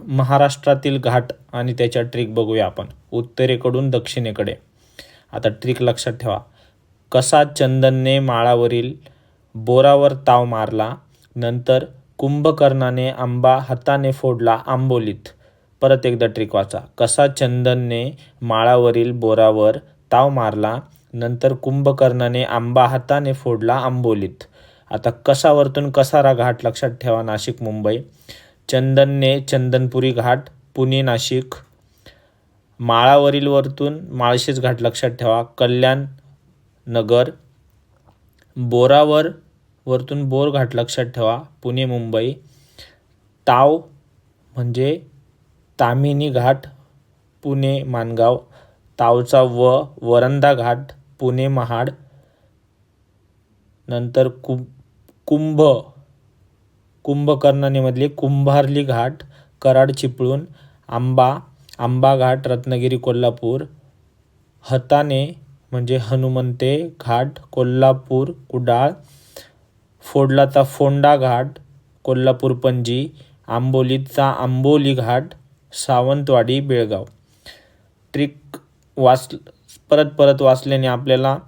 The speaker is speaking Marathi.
महाराष्ट्रातील घाट आणि त्याच्या ट्रिक बघूया आपण उत्तरेकडून दक्षिणेकडे. आता ट्रिक लक्षात ठेवा. कसा चंदनने माळावरील बोरावर ताव मारला, नंतर कुंभकर्णाने आंबा हाताने फोडला आंबोलीत. परत एकदा ट्रिक वाचा. कसा चंदनने माळावरील बोरावर ताव मारला, नंतर कुंभकर्णाने आंबा हाताने फोडला आंबोलीत. आता कसावरतून कसारा घाट लक्षात ठेवा, नाशिक मुंबई. चंदनने चंदनपुरी घाट पुणे नाशिक. माळावरील वरतून माळशेज घाट लक्षात ठेवा, कल्याण नगर. बोरावर वरतून बोर घाट लक्षात ठेवा, पुणे मुंबई. ताव म्हणजे ताम्हिणी घाट पुणे माणगाव. तावचा वरंधा घाट पुणे महाड. नंतर कुंभकर्णानेमधले कुंभारली घाट कराड चिपळूण. आंबा घाट रत्नागिरी कोल्हापूर. हताने म्हणजे हनुमंते घाट कोल्हापूर कुडाळ. फोडलाचा फोंडा घाट कोल्हापूर पणजी. आंबोलीचा आंबोली घाट सावंतवाडी बेळगाव. ट्रिक परत वाचल्याने आपल्याला